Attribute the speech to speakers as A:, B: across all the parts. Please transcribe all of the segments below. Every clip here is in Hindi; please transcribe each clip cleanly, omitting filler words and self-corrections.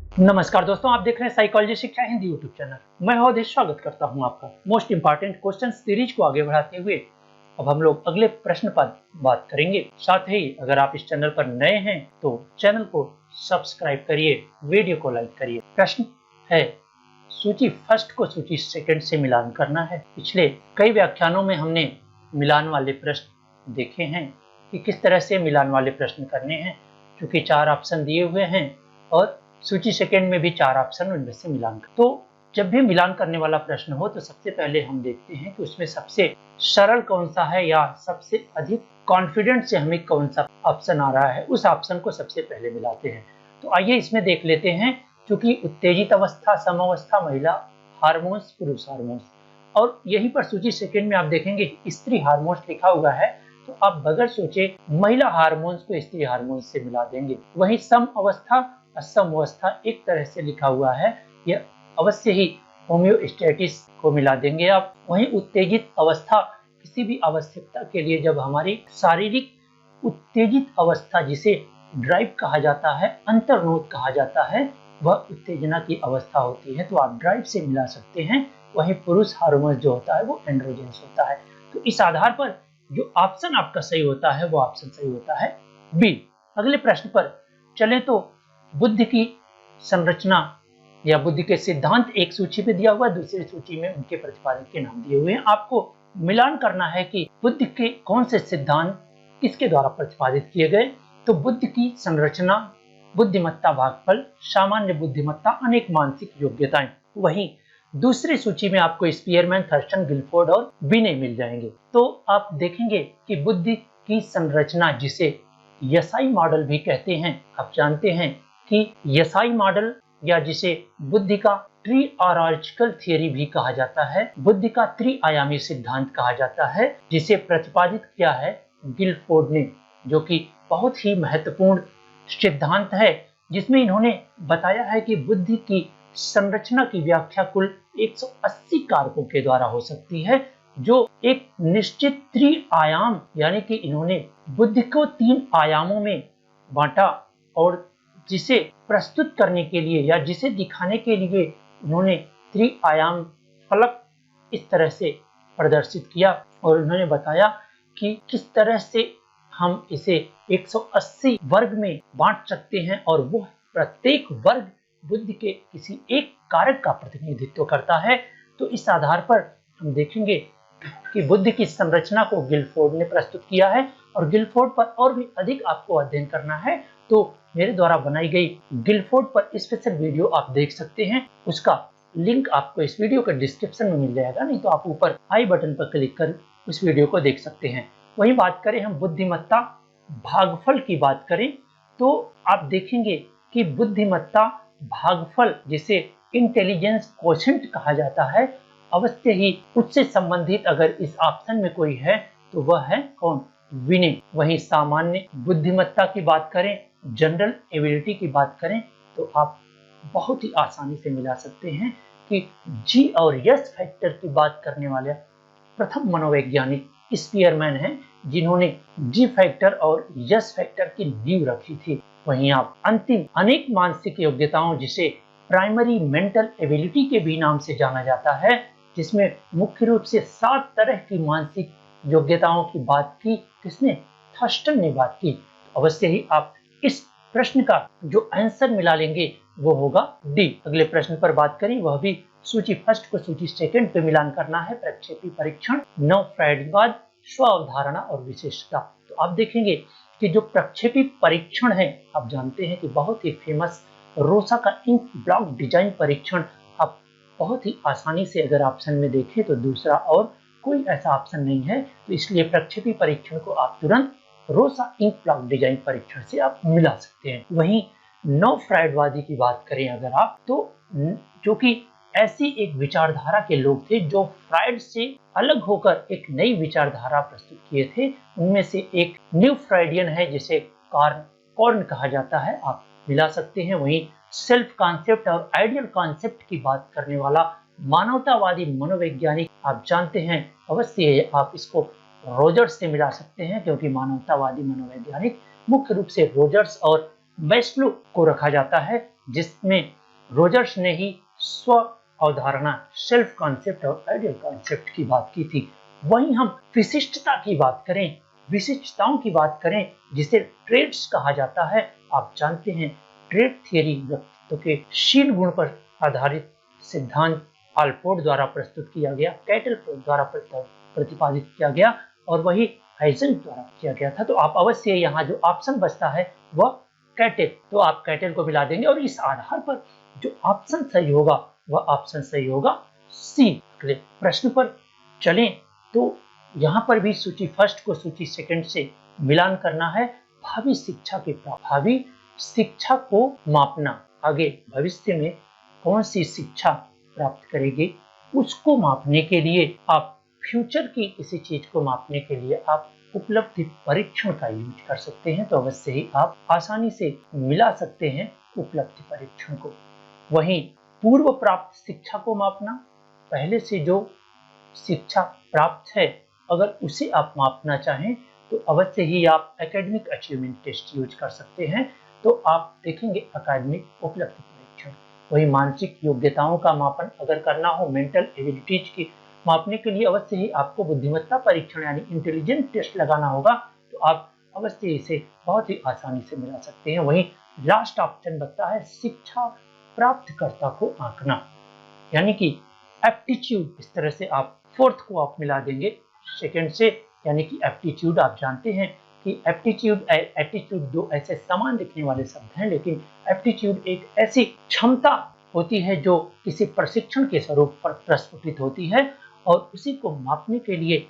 A: नमस्कार दोस्तों, आप देख रहे हैं साइकोलॉजी शिक्षा हिंदी यूट्यूब चैनल। मैं अवधेश स्वागत करता हूं आपका मोस्ट इंपॉर्टेंट क्वेश्चन सीरीज को आगे बढ़ाते हुए। अब हम लोग अगले प्रश्न पर बात करेंगे। साथ ही अगर आप इस चैनल पर नए हैं तो चैनल को सब्सक्राइब करिए, वीडियो को लाइक करिए। प्रश्न है, सूची फर्स्ट को सूची सेकंड से मिलान करना है। पिछले कई व्याख्यानों में हमने मिलान वाले प्रश्न देखे हैं कि किस तरह से मिलान वाले प्रश्न करने हैं, क्योंकि 4 ऑप्शन दिए हुए हैं और सूची सेकंड में भी 4 ऑप्शन, उनमें से मिलान कर। तो जब भी मिलान करने वाला प्रश्न हो तो सबसे पहले हम देखते हैं कि उसमें सबसे सरल कौन सा है या सबसे अधिक कॉन्फिडेंट से हमें कौन सा ऑप्शन आ रहा है, उस ऑप्शन को सबसे पहले मिलाते हैं। तो आइए इसमें देख लेते हैं। क्योंकि उत्तेजित अवस्था, समावस्था, महिला हार्मोन्स, पुरुष हार्मोन्स, और यहीं पर सूची सेकंड में आप देखेंगे स्त्री हार्मोन्स लिखा हुआ है, तो आप बगैर सोचे महिला हार्मोन्स को स्त्री हार्मोन्स से मिला देंगे। वहीं सम अवस्था, असम अवस्था एक तरह से लिखा हुआ है, यह अवश्य ही होम्योस्टेसिस को मिला देंगे आप। वहीं उत्तेजित अवस्था, किसी भी आवश्यकता के लिए जब हमारी शारीरिक उत्तेजित अवस्था, जिसे ड्राइव कहा जाता है, अंतर्नोद कहा जाता है, वह उत्तेजना की अवस्था होती है, तो आप ड्राइव से मिला सकते हैं। वहीं पुरुष हार्मोन जो होता है वो एंड्रोजेंस होता है। तो इस आधार पर जो ऑप्शन आपका सही होता है वो ऑप्शन सही होता है बी। अगले प्रश्न पर चलें तो बुद्धि की संरचना या बुद्धि के सिद्धांत एक सूची में दिया हुआ है, दूसरी सूची में उनके प्रतिपादक के नाम दिए हुए हैं। आपको मिलान करना है कि बुद्धि के कौन से सिद्धांत किसके द्वारा प्रतिपादित किए गए। तो बुद्धि की संरचना, बुद्धिमत्ता भागफल, सामान्य बुद्धिमत्ता, अनेक मानसिक योग्यताएं। वहीं दूसरी सूची में आपको स्पीयरमैन, थर्स्टन, गिलफोर्ड और बिने मिल जाएंगे। तो आप देखेंगे कि बुद्धि की संरचना, जिसे यसाई मॉडल भी कहते हैं, आप जानते हैं कि यसाई मॉडल या जिसे बुद्धि का ट्रीऑलॉजिकल थियरी भी कहा जाता है, बुद्धि का त्रिआयामी सिद्धांत कहा जाता है, जिसे प्रतिपादित किया है गिलफोर्ड ने, जो कि बहुत ही महत्वपूर्ण सिद्धांत है, जिसमें इन्होंने बताया है कि बुद्धि की संरचना की व्याख्या कुल 180 कारकों के द्वारा हो सकती है, जो एक निश्चित त्रिआयाम, यानी कि इन्होंने बुद्धि को 3 आयामों में बांटा और जिसे प्रस्तुत करने के लिए या जिसे दिखाने के लिए उन्होंने त्रिआयाम फलक इस तरह से प्रदर्शित किया। और उन्होंने बताया कि किस तरह से हम इसे 180 वर्ग में बांट सकते हैं, और वो प्रत्येक वर्ग बुद्धि के किसी एक कारक का प्रतिनिधित्व करता है। तो इस आधार पर हम देखेंगे कि बुद्धि की संरचना को गिलफोर्ड ने प्रस्तुत किया है। और गिलफोर्ड पर और भी अधिक आपको अध्ययन करना है तो मेरे द्वारा बनाई गई गिलफोर्ड पर स्पेशल वीडियो आप देख सकते हैं। उसका लिंक आपको इस वीडियो के डिस्क्रिप्शन में मिल जाएगा, नहीं तो आप ऊपर आई बटन पर क्लिक कर उस वीडियो को देख सकते हैं। वहीं बात करें हम बुद्धिमत्ता भागफल की बात करें तो आप देखेंगे कि बुद्धिमत्ता भागफल, जिसे इंटेलिजेंस कोशेंट कहा जाता है, अवश्य ही उससे संबंधित अगर इस ऑप्शन में कोई है तो वह है कौन? विनय। वहीं सामान्य बुद्धिमत्ता की बात करें, जनरल एबिलिटी की बात करें, तो आप बहुत ही आसानी से मिला सकते हैं कि जी और यस फैक्टर की बात करने वाले प्रथम मनोवैज्ञानिक स्पीयरमैन हैं, जिन्होंने जी फैक्टर और यस फैक्टर की नींव रखी थी। वहीं आप अंतिम अनेक मानसिक योग्यताओं, जिसे प्राइमरी मेंटल एबिलिटी के भी नाम से जाना जाता है, जिसमें मुख्य रूप से 7 तरह की मानसिक योग्यताओं की बात की, किसने? थर्स्टन ने बात की। तो अवश्य ही आप इस प्रश्न का जो आंसर मिला लेंगे वो होगा डी। अगले प्रश्न पर बात करें, वह भी सूची फर्स्ट को सूची सेकंड पे मिलान करना है। प्रक्षेपी परीक्षण, नव फ्रायडवाद, स्व अवधारणा और विशेषता। तो आप देखेंगे कि जो प्रक्षेपी परीक्षण है, आप जानते हैं कि बहुत ही फेमस रोसा का इंक ब्लॉक डिजाइन परीक्षण, आप बहुत ही आसानी से अगर ऑप्शन में देखें तो दूसरा और कोई ऐसा ऑप्शन नहीं है, तो इसलिए प्रक्षेपी परीक्षण को आप तुरंत रोसा इंक ब्लॉक डिजाइन परीक्षण से आप मिला सकते हैं। वहीं नव फ्रायडवादी की बात करें अगर आप, तो जो कि ऐसी एक विचारधारा के लोग थे जो फ्रायड से अलग होकर एक नई विचारधारा प्रस्तुत किए थे, उनमें से एक न्यू फ्रायडियन है, जिसे कॉर्न कहा जाता है, आप मिला सकते हैं। वहीं सेल्फ कॉन्सेप्ट और आइडियल कॉन्सेप्ट की बात करने वाला मानवतावादी मनोवैज्ञानिक, आप जानते हैं अवश्य आप इसको रोजर्स से मिला सकते हैं, क्योंकि मानवतावादी मनोवैज्ञानिक मुख्य रूप से रोजर्स और मैस्लो को रखा जाता है, जिसमें रोजर्स ने ही स्व अवधारणा, सेल्फ कॉन्सेप्ट और आइडियल कॉन्सेप्ट की बात की थी। वहीं हम विशिष्टता की बात करें, विशिष्टताओं की बात करें, जिसे ट्रेड्स कहा जाता है। आप जानते हैं ट्रेड थियरी व्यक्तित्व के शील गुण पर आधारित सिद्धांत आल्पोर्ट द्वारा प्रस्तुत किया गया, कैटल द्वारा प्रतिपादित किया गया और वही हाइजेंक द्वारा किया गया था। तो आप अवश्य यहाँ जो ऑप्शन बचता है वह कैटल, तो आप कैटल को मिला देंगे और इस आधार पर जो ऑप्शन सही होगा वह ऑप्शन सही होगा सी। अगले प्रश्न पर चलें तो यहाँ पर भी सूची फर्स्ट को सूची सेकंड से मिलान करना है। भावी शिक्षा को मापना, आगे भविष्य में कौन सी शिक्षा प्राप्त करेगी उसको मापने के लिए आप फ्यूचर की किसी चीज को मापने के लिए आप उपलब्धि परीक्षण का यूज कर सकते हैं। तो अवश्य ही आप आसानी से मिला सकते हैं उपलब्धि परीक्षण को। वहीं पूर्व प्राप्त शिक्षा को मापना, पहले से जो शिक्षा प्राप्त है अगर उसे आप मापना चाहें तो अवश्य ही आप एकेडमिक अचीवमेंट टेस्ट यूज कर सकते हैं। तो आप देखेंगे एकेडमिक उपलब्धि परीक्षण। वही मानसिक योग्यताओं का मापन अगर करना हो, मेंटल एबिलिटीज की मापने के लिए अवश्य ही आपको बुद्धिमत्ता परीक्षण यानी इंटेलिजेंस टेस्ट लगाना होगा। तो आप अवश्य इसे बहुत ही आसानी से मिला सकते हैं। वहीं लास्ट ऑप्शन बचता है शिक्षा प्राप्तकर्ता को आंकना, यानी कि एप्टीट्यूड। इस तरह से आप फोर्थ को आप मिला देंगे सेकंड से, यानी कि एप्टीट्यूड। आप जानते हैं कि एप्टीट्यूड एटीट्यूड दो ऐसे समान दिखने वाले शब्द हैं, लेकिन एप्टीट्यूड एक ऐसी क्षमता होती है जो किसी प्रशिक्षण के स्वरूप पर प्रस्फुटित होती है और उसी को मापने के लिए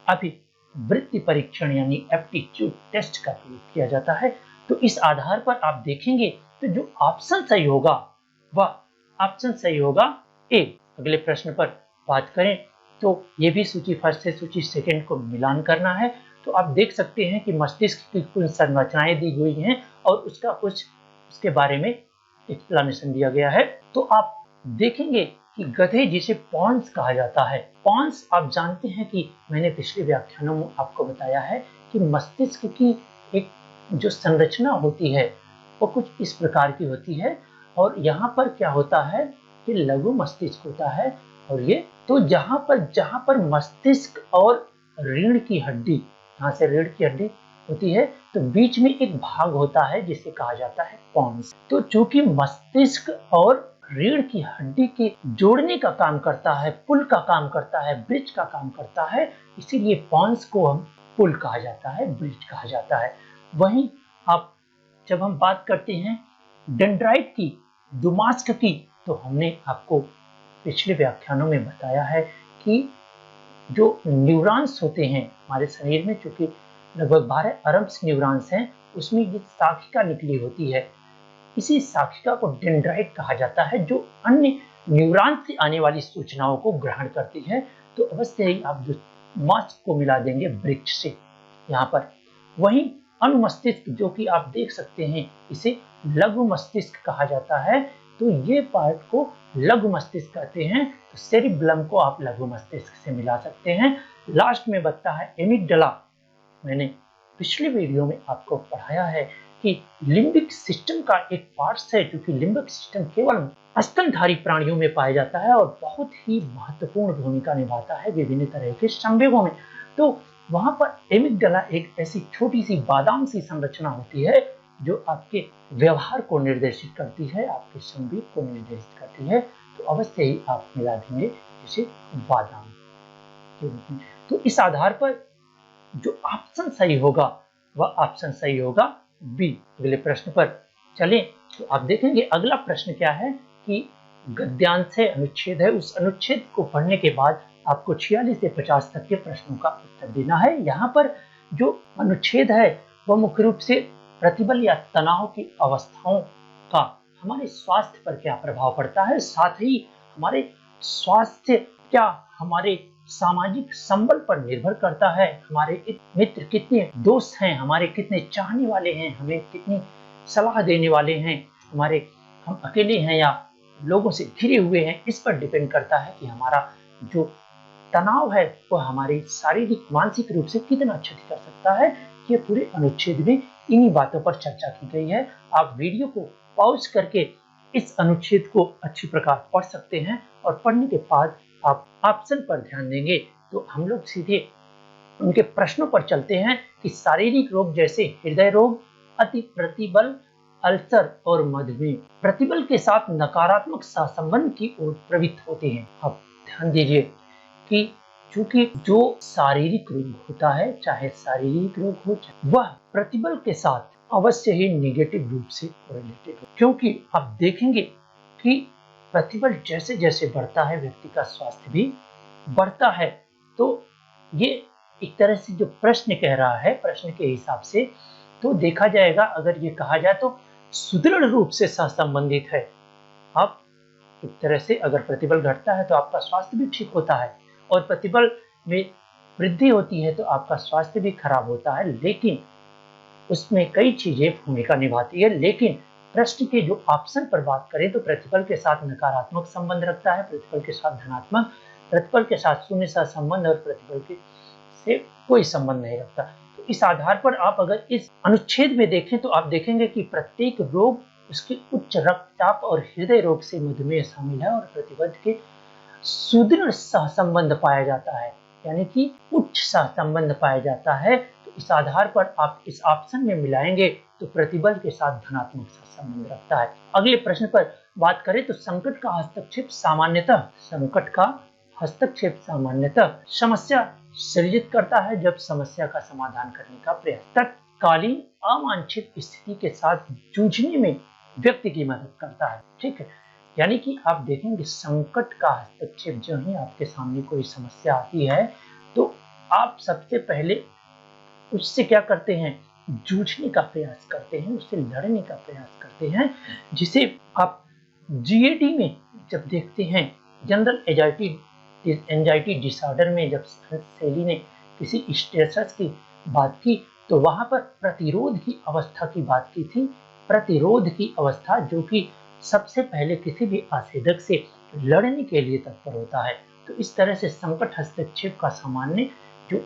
A: अभिवृत्ति परीक्षण यानी एप्टीट्यूड टेस्ट का प्रयोग किया जाता है। तो इस आधार पर आप देखेंगे तो जो ऑप्शन सही होगा वह ऑप्शन सही होगा ए। अगले प्रश्न पर बात करें तो ये भी सूची फर्स्ट से सूची सेकंड को मिलान करना है। तो आप देख सकते हैं कि मस्तिष्क की कुछ संरचनाएं दी हुई हैं और उसका कुछ उसके बारे में एक्सप्लेनेशन दिया गया है। तो आप देखेंगे कि गधे जिसे पॉन्स कहा जाता है, पॉन्स आप जानते हैं कि मैंने पिछले व्याख्यानों में आपको बताया है कि मस्तिष्क की एक जो संरचना होती है वो कुछ इस प्रकार की होती है और यहाँ पर क्या होता है कि लघु मस्तिष्क होता है और ये तो जहाँ पर मस्तिष्क और रीढ़ की हड्डी, यहाँ से रीढ़ की हड्डी होती है तो बीच में एक भाग होता है जिसे कहा जाता है पॉन्स। तो चूंकि मस्तिष्क और रीढ़ की हड्डी के जोड़ने का काम करता है, पुल का काम करता है, ब्रिज का काम करता है, इसीलिए पॉन्स को हम पुल कहा जाता है, ब्रिज कहा जाता है। वहीं आप जब हम बात करते हैं डेंड्राइट की, दुमास्क की, तो हमने आपको पिछले व्याख्यानों में बताया है कि जो न्यूरॉन्स होते हैं हमारे शरीर में, चूंकि लगभग 12 अरब न्यूरॉन्स हैं, उसमें ये शाखिका निकली होती है। इसी शाखिका को डेंड्राइट कहा जाता है जो अन्य न्यूरॉन से आने वाली सूचनाओं को ग्रहण करती है। तो अवश्य ही आप दुमास्क को मिला देंगे वृक्ष से यहाँ पर। वहीं अनुमस्तिष्क जो कि आप देख सकते हैं इसे लघु मस्तिष्क कहा जाता है, तो ये पार्ट को लघु मस्तिष्क कहते हैं। तो सेरिब्लम को आप लघु मस्तिष्क से मिला सकते हैं। लास्ट में बचता है एमिगडाला। मैंने पिछले वीडियो में आपको पढ़ाया है कि लिम्बिक सिस्टम का एक पार्ट है, क्योंकि लिम्बिक सिस्टम केवल स्तनधारी प्राणियों में पाया जाता है और बहुत ही महत्वपूर्ण भूमिका निभाता है विभिन्न तरह के संवेगों में। तो वहां पर एमिगडाला एक ऐसी छोटी सी बादाम सी संरचना होती है जो आपके व्यवहार को निर्देशित करती है, आपके संवेग को निर्देशित करती है। तो अवश्य ही आप मिला देंगे इसे बादाम के रूप में। तो इस आधार पर जो ऑप्शन सही होगा वह ऑप्शन सही होगा बी। अगले प्रश्न पर चलें तो आप देखेंगे अगला प्रश्न क्या है कि गद्यांश है, अनुच्छेद है, उस अनुच्छेद को पढ़ने के बाद आपको 46 से 50 तक के प्रश्नों का उत्तर देना है। यहाँ पर जो अनुच्छेद है वह मुख्य रूप से प्रतिबल या तनाव की अवस्थाओं का हमारे स्वास्थ्य पर क्या प्रभाव पड़ता है, साथ ही हमारे स्वास्थ्य क्या हमारे सामाजिक संबल पर निर्भर करता है, हमारे मित्र कितने दोस्त हैं, हमारे कितने चाहने वाले हैं, हमें कितनी सलाह देने वाले हैं, हम अकेले हैं या लोगों से घिरे हुए हैं, इस पर डिपेंड करता है कि हमारा जो तनाव है वो हमारी शारीरिक मानसिक रूप से कितना क्षति कर सकता है। ये पूरे अनुच्छेद में इन्हीं बातों पर चर्चा की गई है। आप वीडियो को पॉज करके इस अनुच्छेद को अच्छी प्रकार पढ़ सकते हैं और पढ़ने के बाद आप ऑप्शन पर ध्यान देंगे तो हम लोग सीधे उनके प्रश्नों पर चलते हैं कि शारीरिक रोग जैसे हृदय रोग, अति प्रतिबल, अल्सर और मधुमेह प्रतिबल के साथ नकारात्मक सहसंबंध की ओर प्रवृत्त होते हैं। अब ध्यान दीजिए कि चूंकि जो शारीरिक रोग होता है, चाहे शारीरिक रोग हो, वह प्रतिबल के साथ अवश्य ही निगेटिव रूप से कोरिलेटेड हो, क्योंकि आप देखेंगे कि प्रतिबल जैसे जैसे बढ़ता है व्यक्ति का स्वास्थ्य भी बढ़ता है। तो ये एक तरह से जो प्रश्न कह रहा है, प्रश्न के हिसाब से तो देखा जाएगा, अगर ये कहा जाए तो सुदृढ़ रूप से सहसंबंधित है। आप एक तरह से अगर प्रतिबल घटता है तो आपका स्वास्थ्य भी ठीक होता है और प्रतिबल में वृद्धि होती है तो आपका स्वास्थ्य भी खराब होता है, लेकिन उसमें कई चीजें भूमिका निभाती है। लेकिन प्रश्न के जो ऑप्शन पर बात करें तो प्रतिबल के साथ नकारात्मक संबंध रखता है, प्रतिबल के साथ धनात्मक, प्रतिबल के साथ शून्य संबंध और प्रतिबल के से कोई संबंध नहीं रखता। तो इस आधार पर आप अगर इस अनुच्छेद में देखें तो आप देखेंगे कि प्रत्येक रोग उसके उच्च रक्तचाप और हृदय रोग से मधुमेह शामिल है और प्रतिबल के सुदृढ़ सहसंबंध पाया जाता है, यानी कि उच्च सहसंबंध पाया जाता है। तो इस आधार पर आप इस ऑप्शन में मिलाएंगे तो प्रतिबल के साथ धनात्मक सहसंबंध रखता है। अगले प्रश्न पर बात करें तो संकट का हस्तक्षेप सामान्यतः समस्या सृजित करता है जब समस्या का समाधान करने का प्रयास तत्कालीन अवांछित स्थिति के साथ जूझने में व्यक्ति की मदद करता है। ठीक है, यानी कि आप देखेंगे संकट का हस्तक्षेप, जो ही आपके सामने कोई समस्या आती है तो आप सबसे पहले उससे क्या करते हैं, जूझने का प्रयास करते हैं, उससे लड़ने का प्रयास करते हैं, जिसे आप जीएडी में जब देखते हैं, जनरल एंजाइटी डिसऑर्डर में जब सेली ने किसी स्ट्रेसर्स की बात की तो वहां पर प्रतिरोध की अवस्था की बात की थी। प्रतिरोध की अवस्था जो कि सबसे पहले किसी भी आसेदक से लड़ने के लिए तत्पर होता है। तो इस तरह से संकट हस्तक्षेप का सामान्य जो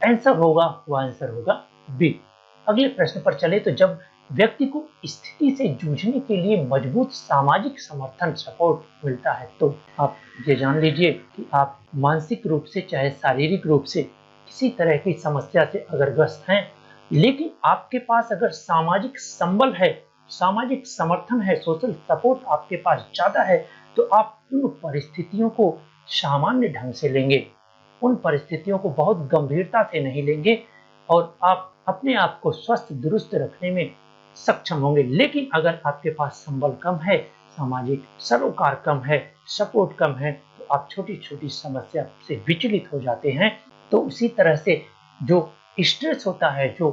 A: आंसर होगा वह आंसर होगा बी। अगले प्रश्न पर चले तो जब व्यक्ति को स्थिति से जूझने के लिए मजबूत सामाजिक समर्थन सपोर्ट मिलता है तो आप ये जान लीजिए कि आप मानसिक रूप से चाहे शारीरिक रूप से किसी तरह की समस्या से अगर ग्रस्त हैं, लेकिन आपके पास अगर सामाजिक संबल है, सामाजिक समर्थन है, सोशल सपोर्ट आपके पास ज्यादा है तो आप उन परिस्थितियों को सामान्य ढंग से लेंगे, उन परिस्थितियों को बहुत गंभीरता से नहीं लेंगे और आप अपने आप को स्वस्थ दुरुस्त रखने में सक्षम होंगे। लेकिन अगर आपके पास संबल कम है, सामाजिक सरोकार कम है, सपोर्ट कम है तो आप छोटी छोटी समस्या से विचलित हो जाते हैं। तो उसी तरह से जो स्ट्रेस होता है, जो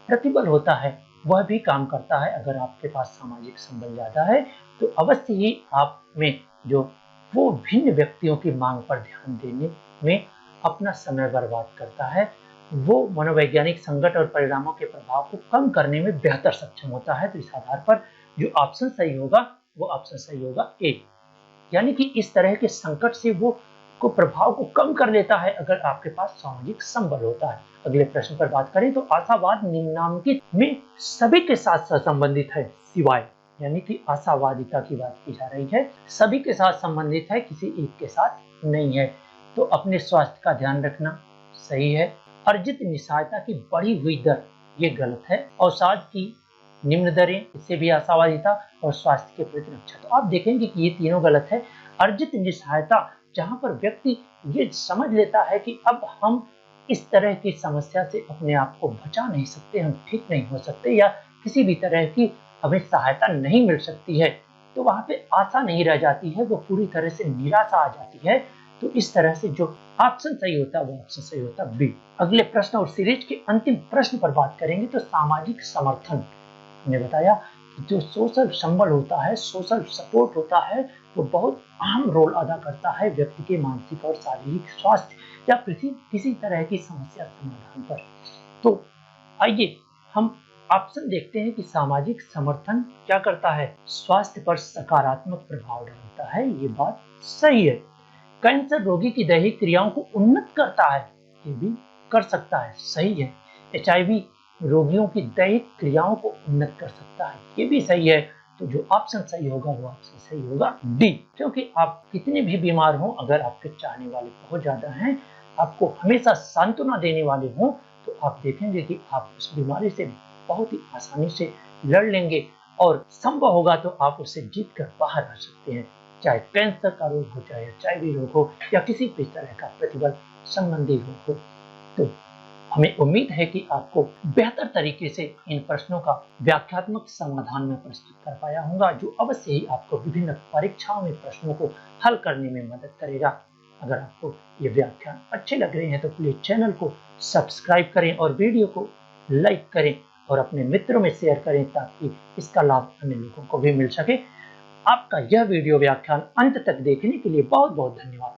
A: प्रतिबल होता है, वह भी काम करता है। अगर आपके पास सामाजिक संबल ज्यादा है तो अवश्य ही आप में जो वो भिन्न व्यक्तियों की मांग पर ध्यान देने में अपना समय बर्बाद करता है, वो मनोवैज्ञानिक संकट और परिणामों के प्रभाव को कम करने में बेहतर सक्षम होता है। तो इस आधार पर जो ऑप्शन सही होगा वो ऑप्शन सही होगा ए, यानी कि इस तरह के संकट से वो को प्रभाव को कम कर लेता है अगर आपके पास सामाजिक संबल होता है। अगले प्रश्न पर बात करें तो आशावाद निम्नांकित में सभी के साथ संबंधित है सिवाय, यानी कि आशावादिता की बात की जा रही है, सभी के साथ संबंधित है, किसी एक के साथ नहीं है। तो अपने स्वास्थ्य का ध्यान रखना सही है, अर्जित निस्सहायता की बढ़ी हुई दर ये गलत है, अवसाद की निम्न दरें इससे भी आशावादिता और स्वास्थ्य के प्रति रक्षा। तो आप देखेंगे कि ये तीनों गलत है। अर्जित निस्सहायता जहां पर व्यक्ति ये समझ लेता है कि अब हम इस तरह की समस्या से अपने आप को बचा नहीं सकते, हम ठीक नहीं हो सकते या किसी भी तरह की हमें सहायता नहीं मिल सकती है, तो वहां पे आशा नहीं रह जाती है, वो पूरी तरह से निराशा आ जाती है। तो इस तरह से जो ऑप्शन सही होता है वो ऑप्शन सही होता है बी। अगले प्रश्न और सीरीज के अंतिम प्रश्न पर बात करेंगे तो सामाजिक समर्थन, हमने बताया कि जो सोशल संबल होता है, सोशल सपोर्ट होता है, वो बहुत अहम रोल अदा करता है व्यक्ति के मानसिक और शारीरिक स्वास्थ्य या किसी तरह की समस्या समाधान पर। तो आइए हम ऑप्शन देखते हैं कि सामाजिक समर्थन क्या करता है, स्वास्थ्य पर सकारात्मक प्रभाव डालता है, ये बात सही है। कैंसर रोगी की दैहिक क्रियाओं को उन्नत करता है, ये भी कर सकता है, सही है। एचआईवी रोगियों की दैहिक क्रियाओं को उन्नत कर सकता है, ये भी सही है। तो जो ऑप्शन सही होगा वो ऑप्शन सही होगा डी, क्योंकि आप कितने भी बीमार हो, अगर आपके चाहने वाले बहुत ज्यादा हैं, आपको हमेशा सांत्वना देने वाले हों, तो आप देखेंगे कि आप उस बीमारी से बहुत ही आसानी से लड़ लेंगे और संभव होगा तो आप उससे जीत कर बाहर आ सकते हैं। चाहे कैंसर का रोग हो, चाहे HIV रोग हो, या किसी भी तरह का प्रतिबल संबंधी रोग हो। तो हमें उम्मीद है कि आपको बेहतर तरीके से इन प्रश्नों का व्याख्यात्मक समाधान में प्रस्तुत कर पाया होगा, जो अवश्य ही आपको विभिन्न परीक्षाओं में प्रश्नों को हल करने में मदद करेगा। अगर आपको ये व्याख्यान अच्छे लग रहे हैं तो प्लीज चैनल को सब्सक्राइब करें और वीडियो को लाइक करें और अपने मित्रों में शेयर करें, ताकि इसका लाभ अन्य लोगों को भी मिल सके। आपका यह वीडियो व्याख्यान अंत तक देखने के लिए बहुत बहुत धन्यवाद।